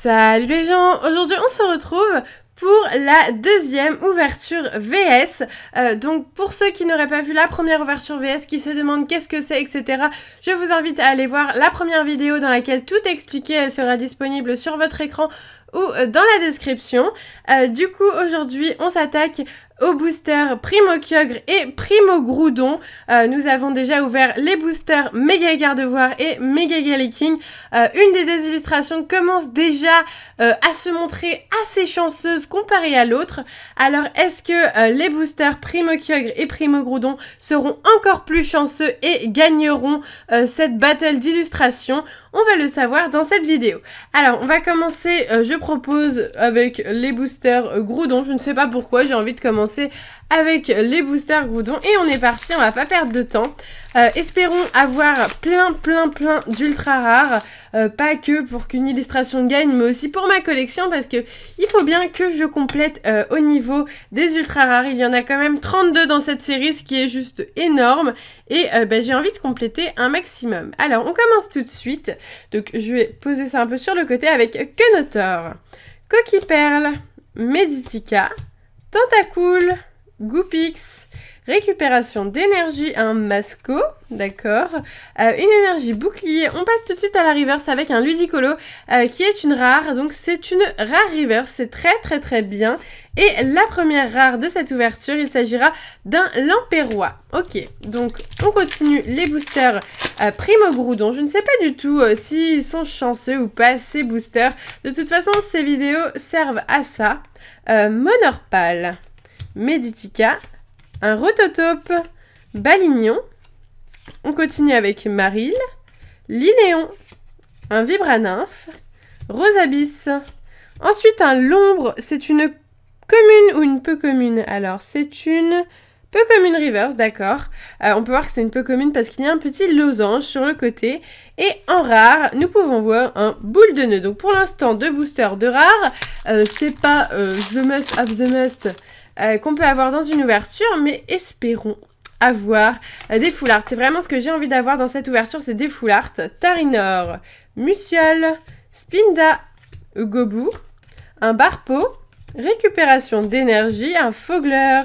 Salut les gens, aujourd'hui on se retrouve pour la deuxième ouverture VS. Donc pour ceux qui n'auraient pas vu la première ouverture VS, qui se demandent qu'est-ce que c'est, etc., je vous invite à aller voir la première vidéo dans laquelle tout est expliqué. Elle sera disponible sur votre écran ou dans la description. Du coup aujourd'hui on s'attaque aux boosters Primo Kyogre et Primo Groudon. Nous avons déjà ouvert les boosters Mega Gardevoir et Mega Galaking. Une des deux illustrations commence déjà à se montrer assez chanceuse comparée à l'autre. Alors est-ce que les boosters Primo Kyogre et Primo Groudon seront encore plus chanceux et gagneront cette battle d'illustration? On va le savoir dans cette vidéo. Alors on va commencer, je propose, avec les boosters Groudon. Je ne sais pas pourquoi, j'ai envie de commencer avec les boosters Groudon. Et on est parti, on va pas perdre de temps. Espérons avoir plein d'ultra rares. Pas que pour qu'une illustration gagne, mais aussi pour ma collection, parce que il faut bien que je complète au niveau des ultra rares. Il y en a quand même 32 dans cette série, ce qui est juste énorme. Et j'ai envie de compléter un maximum. Alors on commence tout de suite. Donc je vais poser ça un peu sur le côté avec Kenotor, Coquille-Perle, Meditika, Tentacool, Goopix, récupération d'énergie, un Masco, d'accord, une énergie bouclier. On passe tout de suite à la reverse avec un Ludicolo qui est une rare, donc c'est une rare reverse, c'est très bien. Et la première rare de cette ouverture, il s'agira d'un Lamperrois. Ok, donc on continue les boosters Primo Groudon. Je ne sais pas du tout s'ils sont chanceux ou pas ces boosters. De toute façon, ces vidéos servent à ça. Monorpal, Meditika, un Rototope, Balignon. On continue avec Marill, Linéon, un Vibranymph, Rosabis. Ensuite un Lombre, c'est une commune ou une peu commune? Alors c'est une peu commune reverse, d'accord. On peut voir que c'est une peu commune parce qu'il y a un petit losange sur le côté. Et en rare, nous pouvons voir un boule de nœud. Donc pour l'instant, deux boosters de rare. C'est pas the must of the must qu'on peut avoir dans une ouverture, mais espérons avoir des full art. C'est vraiment ce que j'ai envie d'avoir dans cette ouverture, c'est des full art. Tarinor, Musiole, Spinda, Gobu, un Barpo, récupération d'énergie, un Fogler,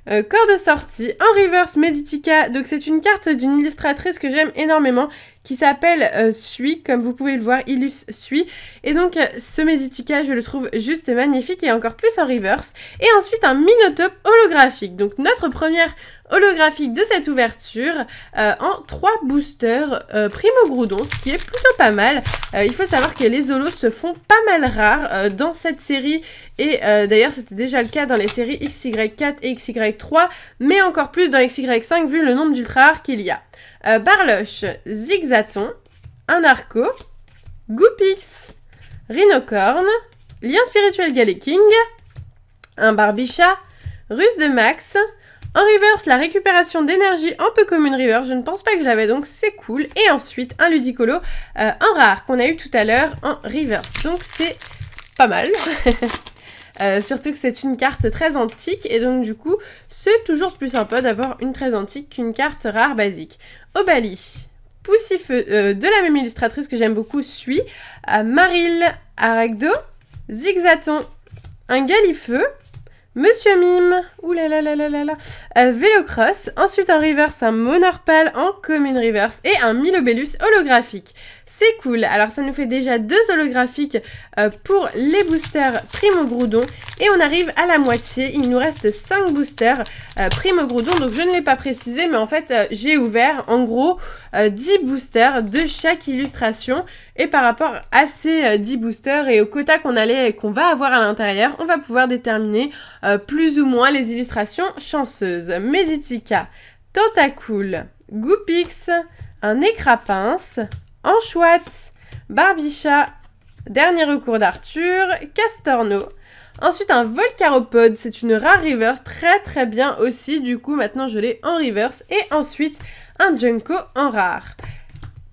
corps de sortie, en reverse Meditika. Donc c'est une carte d'une illustratrice que j'aime énormément qui s'appelle Sui, comme vous pouvez le voir, Illus Sui. Et donc ce Meditika, je le trouve juste magnifique et encore plus en reverse. Et ensuite un Minotope holographique. Donc notre première holographique de cette ouverture en 3 boosters Primo Groudon, ce qui est plutôt pas mal. Il faut savoir que les holos se font pas mal rares dans cette série et d'ailleurs c'était déjà le cas dans les séries XY4 et XY3, mais encore plus dans XY5 vu le nombre d'ultra rares qu'il y a. Barloche, Zigzaton, un Arco, Goopix, Rhinocorn, Lien spirituel Galaking, un Barbicha, Ruse de Max. En reverse, la récupération d'énergie en peu commune reverse, je ne pense pas que je l'avais, donc c'est cool. Et ensuite, un Ludicolo en rare qu'on a eu tout à l'heure en reverse, donc c'est pas mal. Surtout que c'est une carte très antique et donc du coup, c'est toujours plus sympa d'avoir une très antique qu'une carte rare basique. Obali, Poussifeu, de la même illustratrice que j'aime beaucoup, Sui, Marill, Aragdo, Zigzaton, un Galifeu, Monsieur Mime, oulalalala, Vélocross, ensuite un reverse, un Monorpal en commune reverse et un Milobellus holographique. C'est cool, alors ça nous fait déjà 2 holographiques pour les boosters Primo Groudon et on arrive à la moitié, il nous reste 5 boosters Primo Groudon, donc je ne l'ai pas précisé mais en fait j'ai ouvert en gros 10 boosters de chaque illustration et par rapport à ces 10 boosters et au quota qu'on va avoir à l'intérieur, on va pouvoir déterminer plus ou moins les illustrations chanceuses. Meditika, Tentacool, Goopix, un Écrapince, Anchoite, Barbicha, Dernier recours d'Arthur, Castorno. Ensuite un Volcaropode, c'est une rare reverse, très bien aussi, du coup maintenant je l'ai en reverse. Et ensuite un Junko en rare.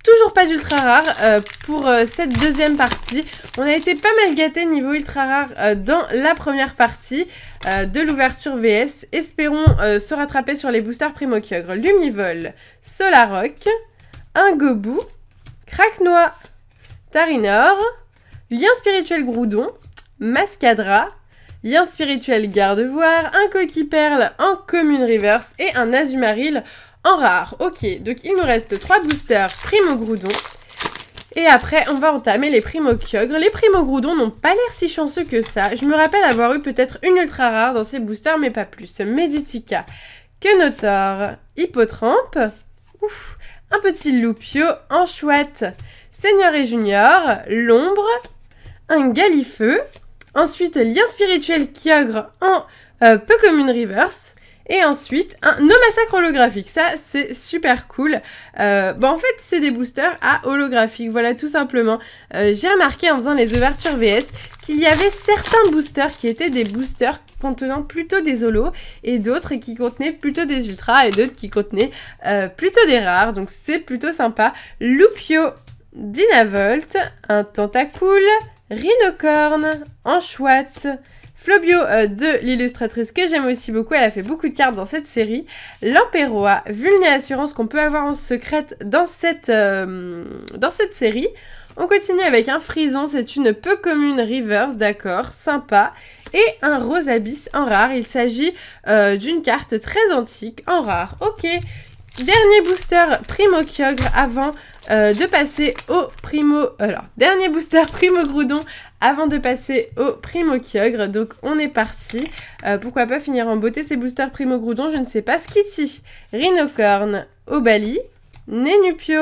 Toujours pas d'ultra rare pour cette deuxième partie. On a été pas mal gâtés niveau ultra rare dans la première partie de l'ouverture VS. Espérons se rattraper sur les boosters Primo Kyogre. Lumivol, Solaroc, un Gobu, Craquenois, Tarinor, lien spirituel Groudon, Mascadra, lien spirituel Gardevoir, un Coquille-Perle en commune reverse et un Azumarill en rare. Ok, donc il nous reste 3 boosters Primo Groudon. Et après, on va entamer les Primo Kyogre. Les Primo Groudon n'ont pas l'air si chanceux que ça. Je me rappelle avoir eu peut-être une ultra rare dans ces boosters, mais pas plus. Meditica, Kenotor, Hippotrampe, ouf, un petit Loupio en chouette, Seigneur et Junior, l'ombre, un Galifeu, ensuite lien spirituel Kyogre en Pokémon Reverse, et ensuite un No Massacre holographique. Ça, c'est super cool. En fait, c'est des boosters à holographique, voilà, tout simplement. J'ai remarqué en faisant les ouvertures VS qu'il y avait certains boosters qui étaient des boosters contenant plutôt des holos et d'autres qui contenaient plutôt des ultras et d'autres qui contenaient plutôt des rares. Donc, c'est plutôt sympa. Loupio, Dynavolt, un Tentacool, Rhinocorn, Enchouette, Flobio de l'illustratrice que j'aime aussi beaucoup, elle a fait beaucoup de cartes dans cette série. Lamperoa, Vulné Assurance qu'on peut avoir en secrète dans cette série. On continue avec un Frison, c'est une peu commune reverse, d'accord, sympa. Et un Rose Abyss en rare, il s'agit d'une carte très antique en rare, ok. Dernier booster Primo Kyogre avant de passer au dernier booster Primo Groudon avant de passer au Primo Kyogre. Donc on est parti. Pourquoi pas finir en beauté ces boosters Primo Groudon, je ne sais pas. Skitty, Rhinocorn, Obali, Nenupio,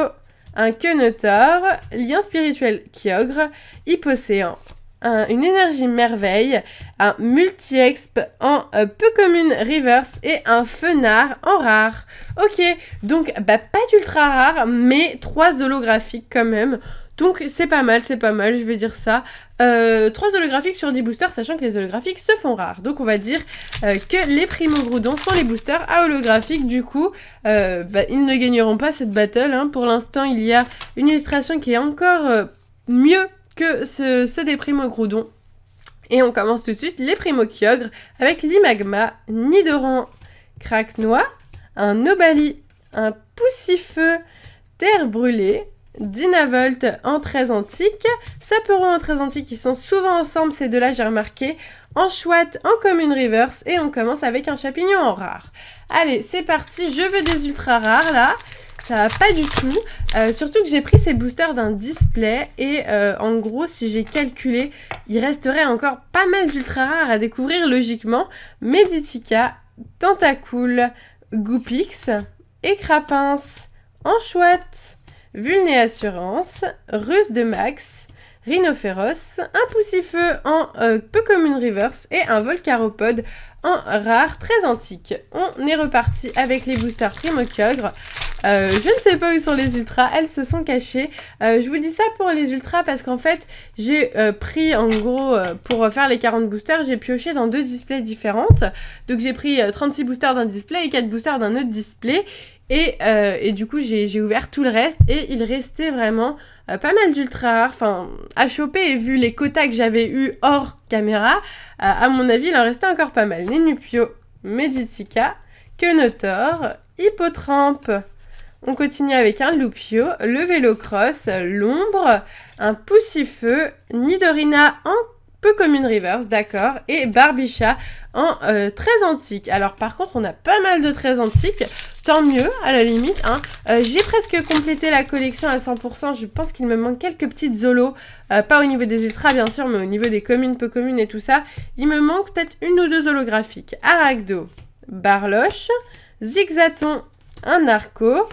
un Kenotor, lien spirituel Kyogre, Hippocéan, une énergie merveille, un multi-exp en peu commune reverse et un Fenard en rare. Ok, donc pas d'ultra rare, mais 3 holographiques quand même. Donc c'est pas mal, je vais dire ça. 3 holographiques sur 10 boosters, sachant que les holographiques se font rares. Donc on va dire que les Primo Groudon sont les boosters à holographiques. Du coup, ils ne gagneront pas cette battle. Hein. Pour l'instant, il y a une illustration qui est encore mieux que ceux des Primo Groudon. Et on commence tout de suite les Primo Kyogre avec l'Imagma, Nidoran, Craquenois, un Obali, un Poussifeu, Terre Brûlée, Dynavolt en 13 antique, Saperon en 13 antique, qui sont souvent ensemble ces deux-là, j'ai remarqué, Enchouette en commune reverse, et on commence avec un Chapignon en rare. Allez, c'est parti, je veux des ultra rares là. Ça va pas du tout, surtout que j'ai pris ces boosters d'un display et en gros si j'ai calculé, il resterait encore pas mal d'ultra rares à découvrir logiquement. Meditica, Tentacool, Goupix, Écrapince, Enchouette, Vulné Assurance, Ruse de Max, Rhinophéros, un Poussifeu en peu commune reverse et un Volcaropode en rare très antique. On est reparti avec les boosters Primo Kyogre. Je ne sais pas où sont les ultras, elles se sont cachées. Je vous dis ça pour les ultras parce qu'en fait, j'ai pris en gros, pour faire les 40 boosters, j'ai pioché dans 2 displays différentes. Donc j'ai pris 36 boosters d'un display et 4 boosters d'un autre display. Et du coup, j'ai ouvert tout le reste et il restait vraiment pas mal d'ultra rares, enfin, à choper. Et vu les quotas que j'avais eu hors caméra, à mon avis, il en restait encore pas mal. Nenupio, Meditica, Kenotor, Hippotrampe. On continue avec un Loupio, le Vélocross, l'ombre, un Poussifeu, Nidorina en peu commune reverse, d'accord, et Barbicha en 13 antique. Alors par contre, on a pas mal de 13 antiques, tant mieux à la limite. Hein. J'ai presque complété la collection à 100%, je pense qu'il me manque quelques petites zolos, pas au niveau des ultras bien sûr, mais au niveau des communes, peu communes et tout ça. Il me manque peut-être 1 ou 2 holographiques. Aragdo, Barloche, Zigzaton, un Narco,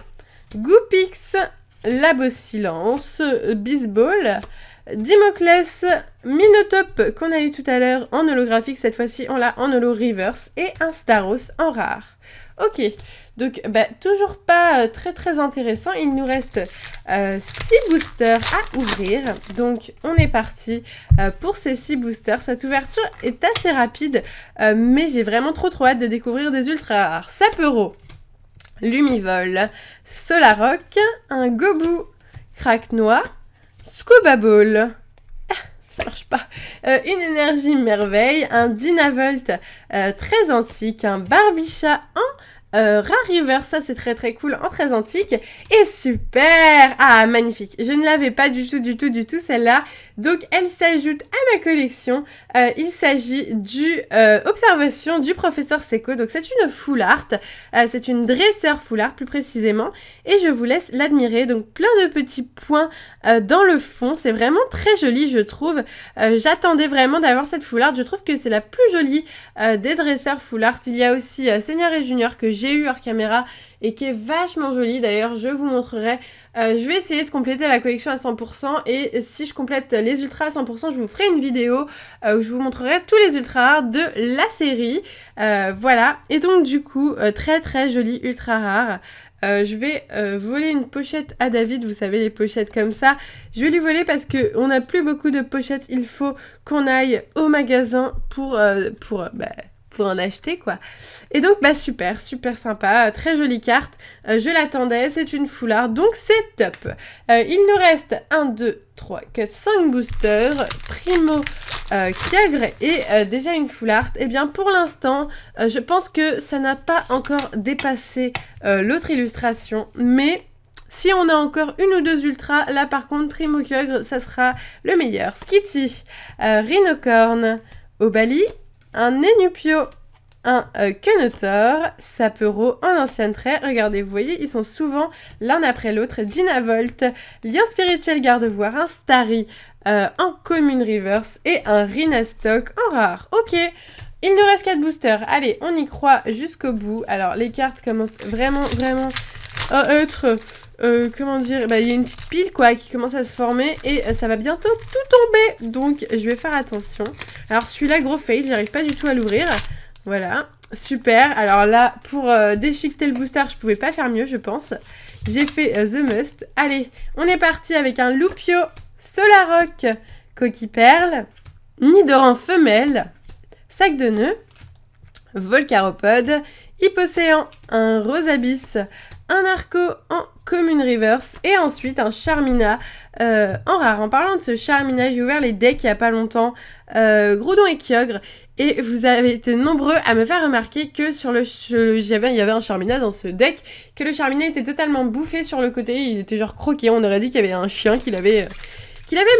Goupix, Labo Silence, Bisball, Dimoclès, Minotaur qu'on a eu tout à l'heure en holographique, cette fois-ci on l'a en holo reverse, et un Staros en rare. Ok, donc toujours pas très intéressant, il nous reste 6 boosters à ouvrir, donc on est parti pour ces 6 boosters. Cette ouverture est assez rapide, mais j'ai vraiment trop hâte de découvrir des ultra rares. Sapero, Lumivol, Solaroc, un Gobou, Craquenois, Scuba Ball, ça marche pas, une énergie merveille, un Dynavolt très antique, un Barbicha en Rare River, ça c'est très très cool en très antique. Et super! Ah, magnifique. Je ne l'avais pas du tout celle-là. Donc elle s'ajoute à ma collection. Il s'agit du Observation du professeur Seco. Donc c'est une full art. C'est une dresseur full art plus précisément. Et je vous laisse l'admirer. Donc plein de petits points dans le fond. C'est vraiment très joli je trouve. J'attendais vraiment d'avoir cette full art. Je trouve que c'est la plus jolie des dresseurs full art. Il y a aussi Senior et Junior que j'ai eu hors caméra et qui est vachement jolie. D'ailleurs, je vous montrerai. Je vais essayer de compléter la collection à 100% et si je complète les ultras à 100%, je vous ferai une vidéo où je vous montrerai tous les ultra rares de la série. Voilà. Et donc, du coup, très très joli ultra rare. Je vais voler une pochette à David, vous savez les pochettes comme ça. Je vais lui voler parce qu'on n'a plus beaucoup de pochettes. Il faut qu'on aille au magasin pour en acheter quoi. Et donc super sympa, très jolie carte, je l'attendais, c'est une full art donc c'est top. Il nous reste 1, 2, 3, 4, 5 boosters, Primo Kyogre et déjà une full art. Et bien pour l'instant je pense que ça n'a pas encore dépassé l'autre illustration, mais si on a encore une ou deux ultras, là par contre Primo Kyogre ça sera le meilleur. Skitty, Rhinocorn, Obali, un Enupio, un Kenotor, Sapero en ancien trait. Regardez, vous voyez, ils sont souvent l'un après l'autre. Dynavolt, Lien spirituel garde-voir, un Starry en commune reverse et un Rhinastock en rare. Ok, il nous reste 4 boosters. Allez, on y croit jusqu'au bout. Alors, les cartes commencent vraiment à être... comment dire, il y a une petite pile quoi qui commence à se former et ça va bientôt tout tomber, donc je vais faire attention. Alors celui-là gros fail, j'arrive pas du tout à l'ouvrir. Voilà, super. Alors là pour déchiqueter le booster je pouvais pas faire mieux je pense. J'ai fait The Must. Allez, on est parti avec un Lupio, Solaroc, Coquille Perle, Nidoran femelle, Sac de nœuds, Volcaropode, Hippocéan, un Rosabyss, un Arco en commune reverse et ensuite un Charmina en rare. En parlant de ce Charmina, j'ai ouvert les decks il n'y a pas longtemps, Groudon et Kyogre, et vous avez été nombreux à me faire remarquer que sur il y avait un Charmina dans ce deck, que le Charmina était totalement bouffé sur le côté, il était genre croqué, on aurait dit qu'il y avait un chien qui l'avait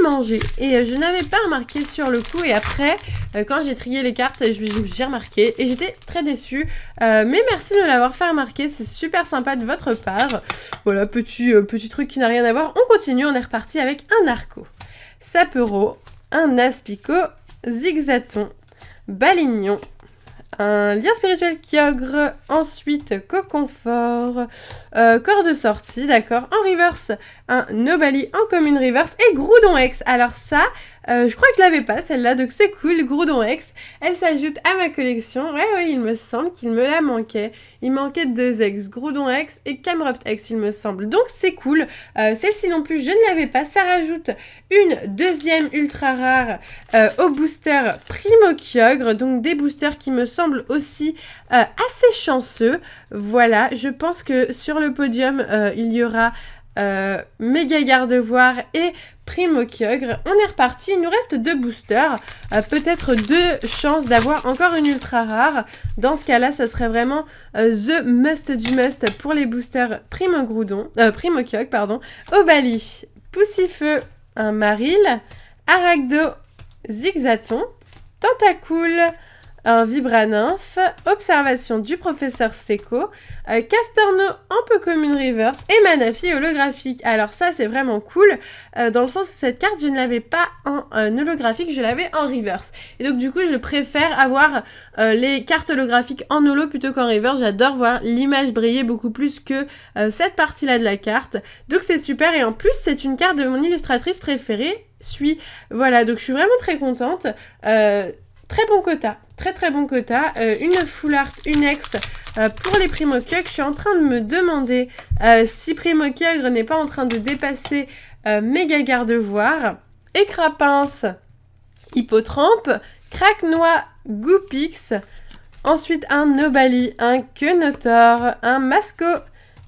mangé. Et je n'avais pas remarqué sur le coup et après, quand j'ai trié les cartes, j'ai remarqué et j'étais très déçue. Mais merci de me l'avoir fait remarquer, c'est super sympa de votre part. Voilà, petit truc qui n'a rien à voir. On continue, on est reparti avec un Arco, Sapero, un Aspico, Zigzaton, Balignon, un Lien spirituel Kyogre, ensuite Coconfort, corps de sortie, d'accord, en reverse, un Nobali en commune reverse et Groudon X. Alors ça, je crois que je l'avais pas celle-là, donc c'est cool, Groudon X, elle s'ajoute à ma collection. Ouais, il me semble qu'il me la manquait. Il manquait 2 X, Groudon X et Camerupt X, il me semble. Donc c'est cool. Celle-ci non plus, je ne l'avais pas. Ça rajoute une deuxième ultra rare au booster Primo Kyogre, donc des boosters qui me semblent aussi assez chanceux. Voilà, je pense que sur le podium, il y aura Méga Gardevoir et Primo Kyogre. On est reparti, il nous reste 2 boosters, peut-être 2 chances d'avoir encore une ultra rare. Dans ce cas-là, ça serait vraiment the must du must pour les boosters Primo Kyogre, pardon. Obali, Poussifeu, un Maril, Aragdo, Zigzaton, Tentacool, un Vibranymph, Observation du professeur Seco, Castorno en peu commune reverse et Manaphy holographique. Alors ça c'est vraiment cool dans le sens que cette carte je ne l'avais pas en holographique, je l'avais en reverse. Et donc du coup je préfère avoir les cartes holographiques en holo plutôt qu'en reverse. J'adore voir l'image briller beaucoup plus que cette partie là de la carte. Donc c'est super et en plus c'est une carte de mon illustratrice préférée, voilà, donc je suis vraiment très contente. Très bon quota, très bon quota, une full art, une ex pour les Primo Kyogre. Je suis en train de me demander si Primo Kyogre n'est pas en train de dépasser Méga Gardevoir, Écrapince, Hippotrampe, Craquenois, Goopix, ensuite un Nobali, un Kenotor, un Masco,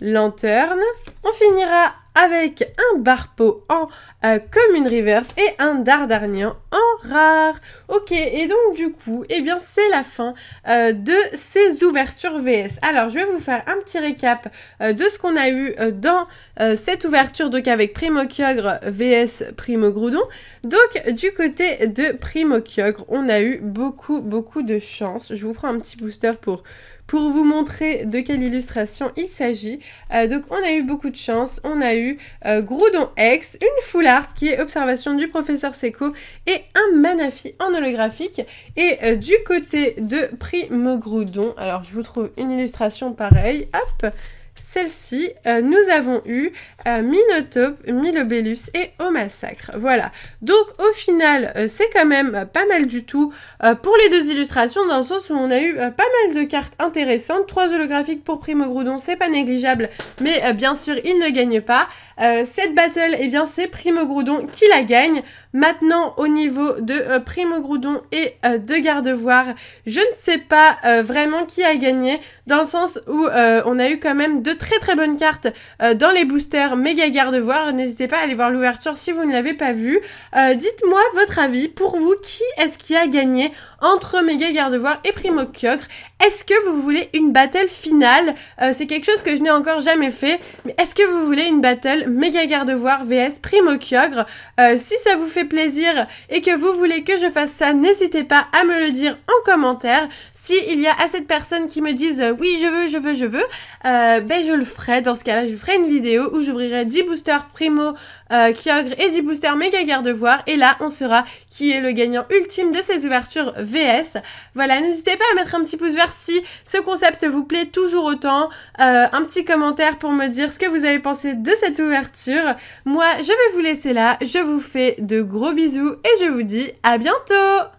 Lanterne, on finira avec un Barpo en commune reverse et un Dardarnian en rare. Ok, et donc du coup, eh bien c'est la fin de ces ouvertures VS. Alors je vais vous faire un petit récap de ce qu'on a eu dans cette ouverture, donc avec Primo Kyogre VS Primo Groudon. Donc du côté de Primo Kyogre, on a eu beaucoup de chance. Je vous prends un petit booster pour vous montrer de quelle illustration il s'agit. Donc on a eu beaucoup de chance, on a eu Groudon X, une full art qui est observation du professeur Seco et un Manaphy en holographique. Et du côté de Primo Groudon, alors je vous trouve une illustration pareille, hop, celle-ci, nous avons eu Minotaur, Milobellus et Au Massacre. Voilà. Donc, au final, c'est quand même pas mal du tout pour les deux illustrations, dans le sens où on a eu pas mal de cartes intéressantes. 3 holographiques pour Primo Groudon, c'est pas négligeable, mais bien sûr, il ne gagne pas. Cette battle, eh bien, c'est Primo Groudon qui la gagne. Maintenant, au niveau de Primo Groudon et de Gardevoir, je ne sais pas vraiment qui a gagné, dans le sens où on a eu quand même de très bonnes cartes dans les boosters méga Gardevoir. N'hésitez pas à aller voir l'ouverture si vous ne l'avez pas vue. Dites-moi votre avis. Pour vous, qui est-ce qui a gagné entre méga Gardevoir et Primo Kyogre? Est-ce que vous voulez une battle finale? C'est quelque chose que je n'ai encore jamais fait, mais est-ce que vous voulez une battle méga Gardevoir vs Primo Kyogre? Si ça vous fait plaisir et que vous voulez que je fasse ça, n'hésitez pas à me le dire en commentaire. Si il y a assez de personnes qui me disent oui, je veux, ben je le ferai. Dans ce cas-là, je ferai une vidéo où j'ouvrirai 10 boosters Primo Kyogre et 10 boosters méga Gardevoir, et là on saura qui est le gagnant ultime de ces ouvertures VS. Voilà, n'hésitez pas à mettre un petit pouce vert si ce concept vous plaît toujours autant, un petit commentaire pour me dire ce que vous avez pensé de cette ouverture. Moi je vais vous laisser là, je vous fais de gros bisous et je vous dis à bientôt.